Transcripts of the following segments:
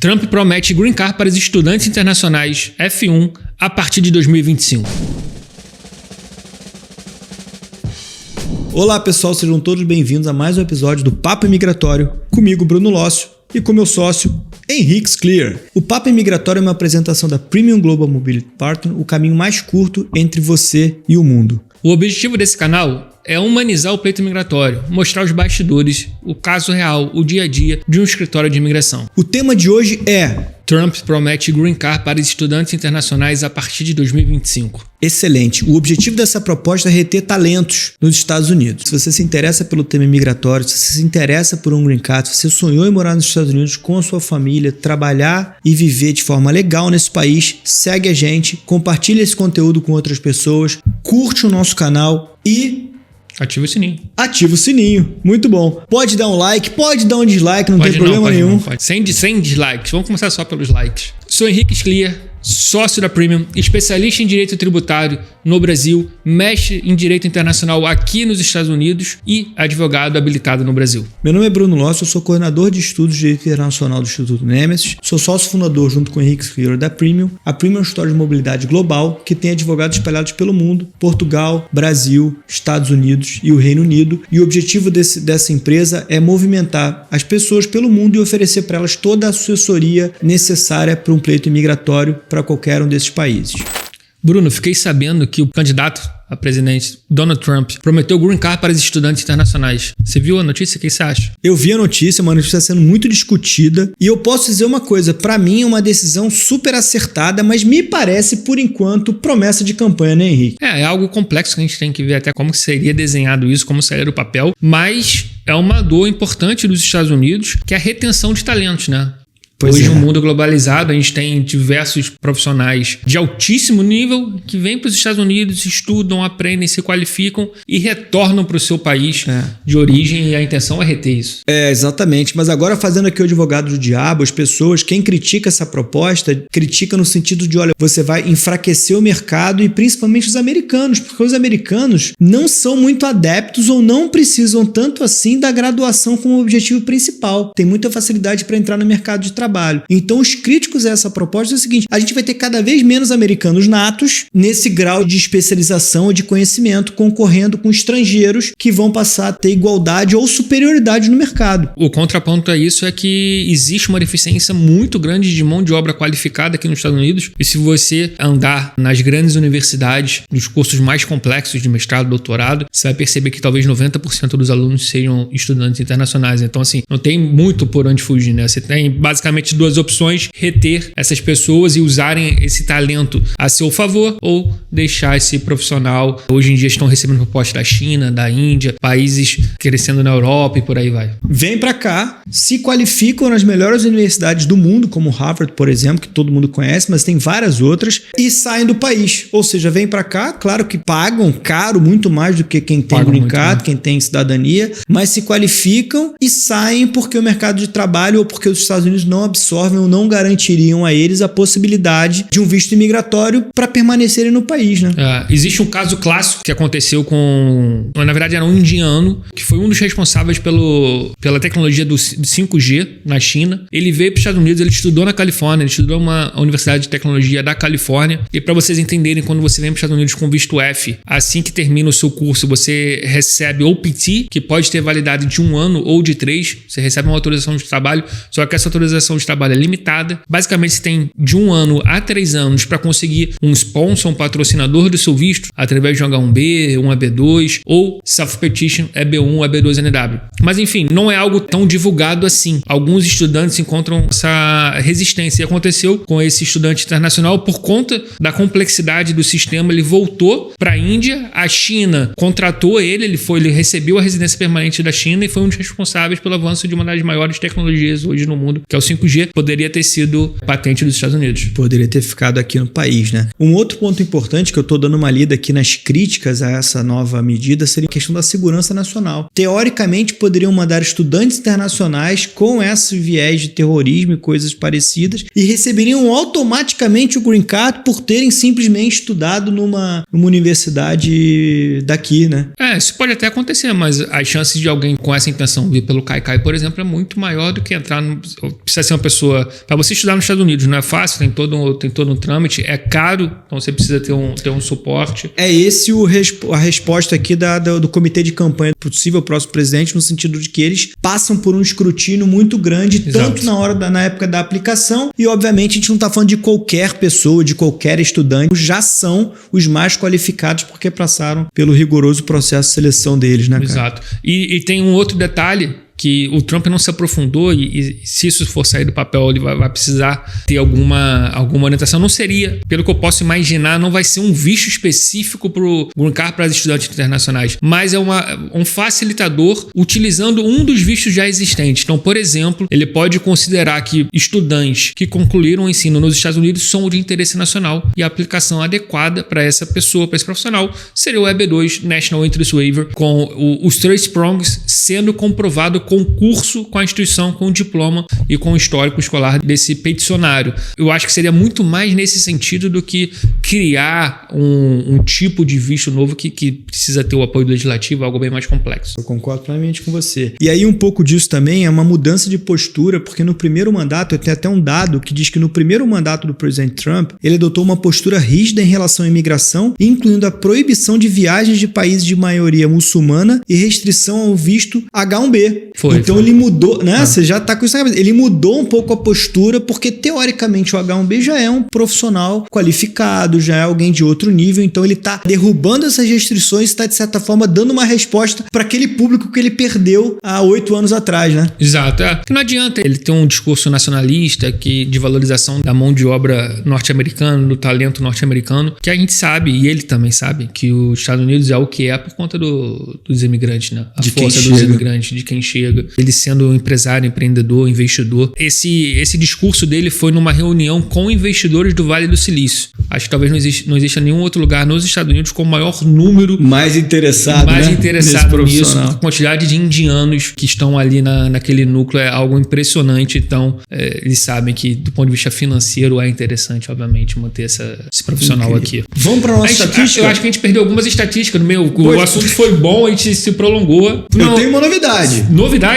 Trump promete Green Card para os estudantes internacionais F1 a partir de 2025. Olá pessoal, sejam todos bem-vindos a mais um episódio do Papo Imigratório, comigo Bruno Lócio e com meu sócio Henrique Scliar. O Papo Imigratório é uma apresentação da Premium Global Mobility Partner, o caminho mais curto entre você e o mundo. O objetivo desse canal é humanizar o pleito migratório, mostrar os bastidores, o caso real, o dia a dia de um escritório de imigração. O tema de hoje é: Trump promete Green Card para estudantes internacionais a partir de 2025. Excelente. O objetivo dessa proposta é reter talentos nos Estados Unidos. Se você se interessa pelo tema migratório, se você se interessa por um Green Card, se você sonhou em morar nos Estados Unidos com a sua família, trabalhar e viver de forma legal nesse país, segue a gente, compartilha esse conteúdo com outras pessoas, curte o nosso canal e ativa o sininho. Ativa o sininho. Muito bom. Pode dar um like, pode dar um dislike, não tem problema nenhum. Sem dislikes. Vamos começar só pelos likes. Sou Henrique Scliar, sócio da Premium, especialista em direito tributário no Brasil, mestre em direito internacional aqui nos Estados Unidos e advogado habilitado no Brasil. Meu nome é Bruno Lócio, eu sou coordenador de estudos de direito internacional do Instituto Nemesis, sou sócio fundador junto com o Henrique Scliar da Premium. A Premium é um escritório de mobilidade global que tem advogados espalhados pelo mundo, Portugal, Brasil, Estados Unidos e o Reino Unido, e o objetivo dessa empresa é movimentar as pessoas pelo mundo e oferecer para elas toda a assessoria necessária para um pleito imigratório para qualquer um desses países. Bruno, fiquei sabendo que o candidato a presidente Donald Trump prometeu Green Card para os estudantes internacionais. Você viu a notícia? O que você acha? Eu vi a notícia, uma notícia sendo muito discutida, e eu posso dizer uma coisa, para mim é uma decisão super acertada, mas me parece, por enquanto, promessa de campanha, né, Henrique? É algo complexo que a gente tem que ver até como seria desenhado isso, como sairia do papel, mas é uma dor importante dos Estados Unidos, que é a retenção de talentos, né? Hoje, no mundo globalizado, a gente tem diversos profissionais de altíssimo nível que vêm para os Estados Unidos, estudam, aprendem, se qualificam e retornam para o seu país de origem, e a intenção é reter isso. Exatamente. Mas agora, fazendo aqui o advogado do diabo, as pessoas, quem critica essa proposta, critica no sentido de, olha, você vai enfraquecer o mercado e principalmente os americanos, porque os americanos não são muito adeptos ou não precisam tanto assim da graduação como objetivo principal. Tem muita facilidade para entrar no mercado de trabalho. Então, os críticos a essa proposta é o seguinte: a gente vai ter cada vez menos americanos natos nesse grau de especialização ou de conhecimento, concorrendo com estrangeiros que vão passar a ter igualdade ou superioridade no mercado. O contraponto a isso é que existe uma deficiência muito grande de mão de obra qualificada aqui nos Estados Unidos, e se você andar nas grandes universidades, nos cursos mais complexos de mestrado, doutorado, você vai perceber que talvez 90% dos alunos sejam estudantes internacionais. Então, assim, não tem muito por onde fugir, né? Você tem basicamente duas opções: reter essas pessoas e usarem esse talento a seu favor, ou deixar esse profissional. Hoje em dia estão recebendo propostas da China, da Índia, países crescendo na Europa e por aí vai. Vem pra cá, se qualificam nas melhores universidades do mundo, como Harvard, por exemplo, que todo mundo conhece, mas tem várias outras, e saem do país. Ou seja, vem pra cá, claro que pagam caro, muito mais do que quem tem Green Card, quem tem cidadania, mas se qualificam e saem porque o mercado de trabalho ou porque os Estados Unidos não absorvem ou não garantiriam a eles a possibilidade de um visto imigratório para permanecerem no país, né? Existe um caso clássico que aconteceu na verdade era um indiano, que foi um dos responsáveis pela tecnologia do 5G na China. Ele veio para os Estados Unidos, ele estudou na Califórnia, ele estudou uma universidade de tecnologia da Califórnia, e para vocês entenderem, quando você vem para os Estados Unidos com visto F, assim que termina o seu curso, você recebe OPT, que pode ter validade de 1 ano ou de 3, você recebe uma autorização de trabalho, só que essa autorização de trabalho é limitada. Basicamente, você tem de 1 ano a 3 anos para conseguir um sponsor, um patrocinador do seu visto, através de um H1B, um EB2 ou self-petition EB1, EB2 NW. Mas enfim, não é algo tão divulgado assim. Alguns estudantes encontram essa resistência, e aconteceu com esse estudante internacional por conta da complexidade do sistema. Ele voltou para a Índia, a China contratou ele recebeu a residência permanente da China e foi um dos responsáveis pelo avanço de uma das maiores tecnologias hoje no mundo, que é o 5G. Poderia ter sido patente dos Estados Unidos. Poderia ter ficado aqui no país, né? Um outro ponto importante que eu estou dando uma lida aqui nas críticas a essa nova medida seria a questão da segurança nacional. Teoricamente, poderiam mandar estudantes internacionais com esse viés de terrorismo e coisas parecidas e receberiam automaticamente o Green Card por terem simplesmente estudado numa universidade daqui, né? Isso pode até acontecer, mas as chances de alguém com essa intenção vir pelo Caicai, por exemplo, é muito maior do que entrar precisa ser uma pessoa... Para você estudar nos Estados Unidos não é fácil, tem todo um trâmite, é caro, então você precisa ter um suporte. É esse a resposta aqui do comitê de campanha do possível próximo presidente, no sentido de que eles passam por um escrutínio muito grande, Exato. tanto na época da aplicação, e obviamente a gente não está falando de qualquer pessoa, de qualquer estudante, já são os mais qualificados porque passaram pelo rigoroso processo de seleção deles, né, cara? Exato. E tem um outro detalhe que o Trump não se aprofundou e se isso for sair do papel, ele vai precisar ter alguma orientação. Não seria, pelo que eu posso imaginar, não vai ser um visto específico para o Green Card para os estudantes internacionais, mas é um facilitador utilizando um dos vistos já existentes. Então, por exemplo, ele pode considerar que estudantes que concluíram o ensino nos Estados Unidos são de interesse nacional e a aplicação adequada para essa pessoa, para esse profissional, seria o EB2 National Interest Waiver, com os 3 prongs sendo comprovado concurso com a instituição, com o diploma e com o histórico escolar desse peticionário. Eu acho que seria muito mais nesse sentido do que criar um tipo de visto novo que precisa ter o apoio legislativo, algo bem mais complexo. Eu concordo plenamente com você. E aí um pouco disso também é uma mudança de postura, porque no primeiro mandato, eu tenho até um dado que diz que no primeiro mandato do presidente Trump, ele adotou uma postura rígida em relação à imigração, incluindo a proibição de viagens de países de maioria muçulmana e restrição ao visto H-1B. Então ele mudou, né? Você já tá com isso na cabeça. Ele mudou um pouco a postura, porque teoricamente o H-1B já é um profissional qualificado, já é alguém de outro nível, então ele tá derrubando essas restrições e tá, de certa forma, dando uma resposta para aquele público que ele perdeu há 8 anos atrás, né? Exato. Que não adianta ele ter um discurso nacionalista de valorização da mão de obra norte-americana, do talento norte-americano, que a gente sabe, e ele também sabe, que os Estados Unidos é o que é por conta dos imigrantes, né? A força dos imigrantes, de quem chega. Ele sendo um empresário, empreendedor, investidor. Esse discurso dele foi numa reunião com investidores do Vale do Silício. Acho que talvez não exista nenhum outro lugar nos Estados Unidos com o maior número mais interessado nisso. A quantidade de indianos que estão ali naquele núcleo é algo impressionante. Então, eles sabem que do ponto de vista financeiro é interessante, obviamente, manter esse profissional aqui. Vamos para a nossa estatística? Eu acho que a gente perdeu algumas estatísticas no meio. O assunto foi bom, a gente se prolongou. Eu tenho uma novidade. Novidade?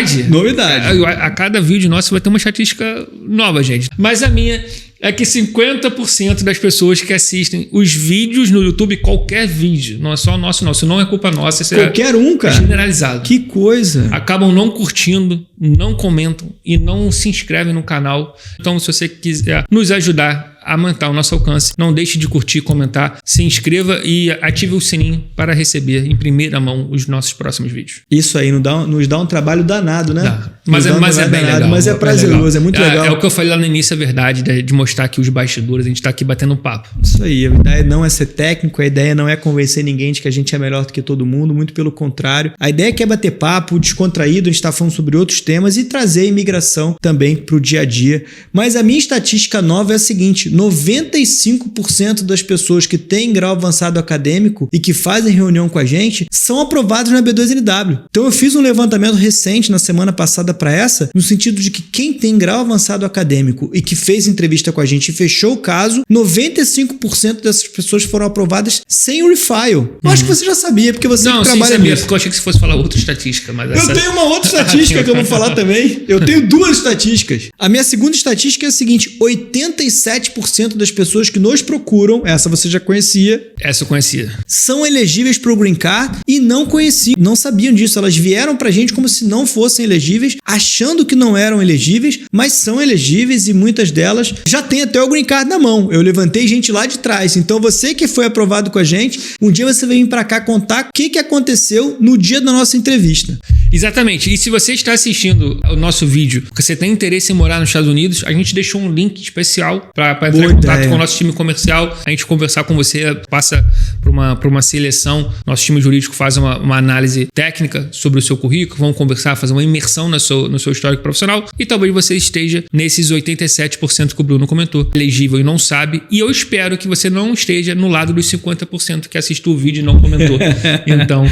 A cada vídeo nosso vai ter uma estatística nova, gente. Mas a minha é que 50% das pessoas que assistem os vídeos no YouTube, qualquer vídeo, não é só o nosso, não. Isso não é culpa nossa. Isso qualquer um, cara. É generalizado. Que coisa. Acabam não curtindo, não comentam e não se inscrevem no canal. Então, se você quiser nos ajudar a aumentar o nosso alcance, não deixe de curtir, comentar, se inscreva e ative o sininho para receber em primeira mão os nossos próximos vídeos. Isso aí nos dá um trabalho danado, né? Mas é bem legal. Mas é prazeroso, é muito legal. É o que eu falei lá no início, é verdade, de mostrar aqui os bastidores, a gente tá aqui batendo papo. Isso aí, a ideia não é ser técnico, a ideia não é convencer ninguém de que a gente é melhor do que todo mundo, muito pelo contrário. A ideia é que é bater papo, descontraído, a gente tá falando sobre outros temas e trazer a imigração também pro dia a dia. Mas a minha estatística nova é a seguinte: 95% das pessoas que têm grau avançado acadêmico e que fazem reunião com a gente são aprovados na B2NW. Então eu fiz um levantamento recente na semana passada para essa, no sentido de que quem tem grau avançado acadêmico e que fez entrevista com a gente e fechou o caso, 95% dessas pessoas foram aprovadas sem o refile. Eu acho que você já sabia, porque você trabalha nisso. Porque eu achei que você fosse falar outra estatística. Mas eu tenho uma outra estatística que eu vou falar também. Eu tenho 2 estatísticas. A minha segunda estatística é a seguinte: 87% das pessoas que nos procuram, essa você já conhecia. Essa eu conhecia. São elegíveis para o Green Card e não conheciam, não sabiam disso. Elas vieram pra gente como se não fossem elegíveis, achando que não eram elegíveis, mas são elegíveis e muitas delas já têm até o Green Card na mão. Eu levantei gente lá de trás. Então você que foi aprovado com a gente, um dia você vai vir pra cá contar o que aconteceu no dia da nossa entrevista. Exatamente. E se você está assistindo o nosso vídeo porque você tem interesse em morar nos Estados Unidos, a gente deixou um link especial para entrar em contato com o nosso time comercial, a gente conversar com você, passa por uma seleção. Nosso time jurídico faz uma análise técnica sobre o seu currículo, vamos conversar, fazer uma imersão no seu histórico profissional e talvez você esteja nesses 87% que o Bruno comentou, elegível e não sabe, e eu espero que você não esteja no lado dos 50% que assistiu o vídeo e não comentou. Então,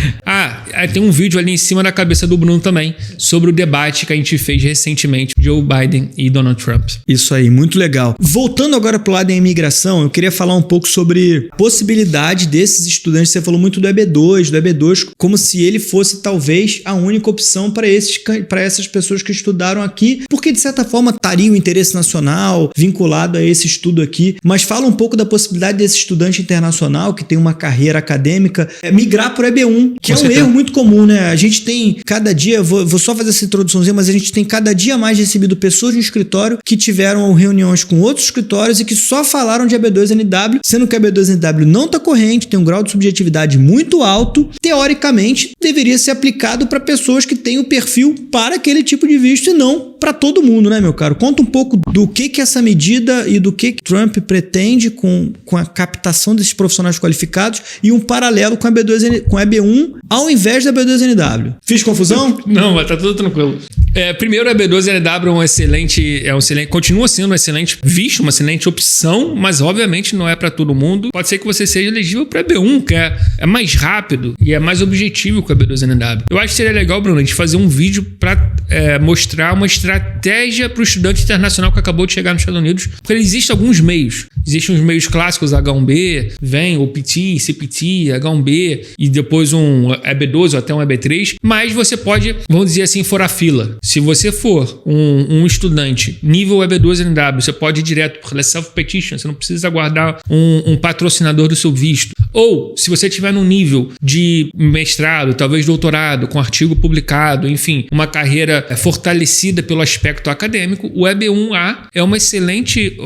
Tem um vídeo ali em cima da cabeça do Bruno também sobre o debate que a gente fez recentemente, Joe Biden e Donald Trump. Isso aí, muito legal. Voltando agora pro lado da imigração, eu queria falar um pouco sobre possibilidade desses estudantes. Você falou muito do EB2, como se ele fosse talvez a única opção para essas pessoas que estudaram aqui, porque de certa forma estaria o interesse nacional vinculado a esse estudo aqui. Mas fala um pouco da possibilidade desse estudante internacional que tem uma carreira acadêmica migrar para o EB1, que é um erro muito comum, né? A gente tem cada dia, vou só fazer essa introduçãozinha, mas a gente tem cada dia mais recebido pessoas no escritório que tiveram reuniões com outros escritórios e que só falaram de EB2NW, sendo que a EB2NW não está corrente, tem um grau de subjetividade muito alto, teoricamente deveria ser aplicado para pessoas que têm o perfil para aquele tipo de visto e não para todo mundo, né, meu caro? Conta um pouco do que essa medida e do que Trump pretende com a captação desses profissionais qualificados e um paralelo com a EB1 ao invés da EB2NW. Fiz confusão? Não, mas tá tudo tranquilo. Primeiro, a EB2NW continua sendo um excelente visto, uma excelente opção, mas obviamente não é para todo mundo. Pode ser que você seja elegível para EB1, que é mais rápido e é mais objetivo que a EB2NW. Eu acho que seria legal, Bruno, a gente fazer um vídeo para mostrar uma estratégia para o estudante internacional que acabou de chegar nos Estados Unidos, porque existem alguns meios. Existem os meios clássicos, H1B, vem o PT, CPT, H1B e depois um EB12 ou até um EB3, mas você pode, vamos dizer assim, furar a fila. Se você for um estudante nível EB2NW, você pode ir direto por self-petition, você não precisa aguardar um patrocinador do seu visto. Ou, se você estiver num nível de mestrado, talvez doutorado, com artigo publicado, enfim, uma carreira fortalecida pelo aspecto acadêmico, o EB1A é uma excelente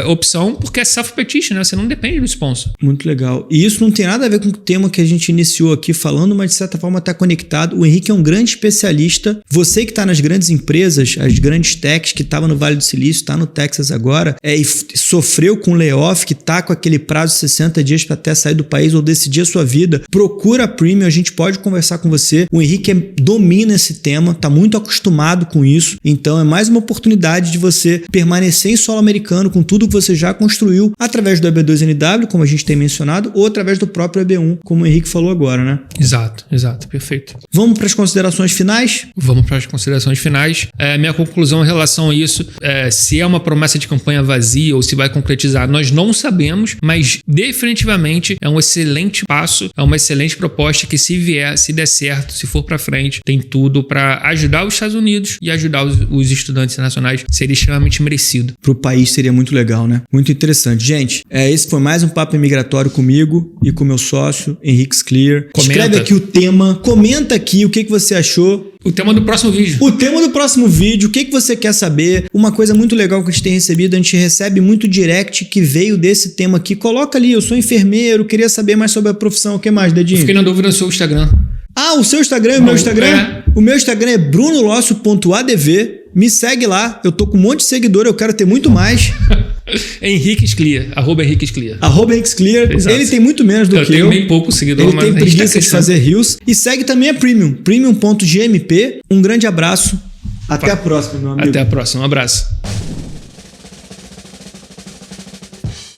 opção, porque é self-petition, né? Você não depende do sponsor. Muito legal. E isso não tem nada a ver com o tema que a gente iniciou aqui falando, mas de certa forma está conectado. O Henrique é um grande especialista. Você que está nas grandes empresas, as grandes techs, que estava no Vale do Silício, está no Texas agora, e sofreu com layoff, que está com aquele prazo de 60 dias para até sair do país ou decidir a sua vida, procura a Premium, a gente pode conversar com você. O Henrique domina esse tema, está muito acostumado com isso, então é mais uma oportunidade de você permanecer em solo americano com tudo que você já construiu através do EB2NW, como a gente tem mencionado, ou através do próprio EB1, como o Henrique falou agora, né? Exato, perfeito. Vamos para as considerações finais? Vamos para as considerações finais. Minha conclusão em relação a isso, se é uma promessa de campanha vazia ou se vai concretizar, nós não sabemos, mas definitivamente é um excelente passo, é uma excelente proposta que se der certo, se for para frente, tem tudo para ajudar os Estados Unidos e ajudar os estudantes internacionais, seria extremamente merecido. Para o país seria muito legal, né? Muito interessante. Gente, esse foi mais um Papo Imigratório comigo e com meu sócio, Henrique Scliar. Escreve aqui o tema, comenta aqui o que você achou. O tema do próximo vídeo. O que você quer saber? Uma coisa muito legal que a gente tem recebido, a gente recebe muito direct que veio desse tema aqui. Coloca ali, eu sou enfermeiro, queria saber mais sobre a profissão. O que mais, Dedinho? Eu fiquei na dúvida no seu Instagram. O seu Instagram e o meu Instagram? O meu Instagram é brunolocio.adv. Me segue lá, eu tô com um monte de seguidor, eu quero ter muito mais. Henrique Scliar, @Henrique Scliar. Henrique Scliar. Ele tem muito menos do que eu. Tenho bem pouco seguidor, mas ele tem preguiça de fazer reels. E segue também a Premium, premium.gmp. Um grande abraço. Até a próxima, meu amigo. Até a próxima, um abraço.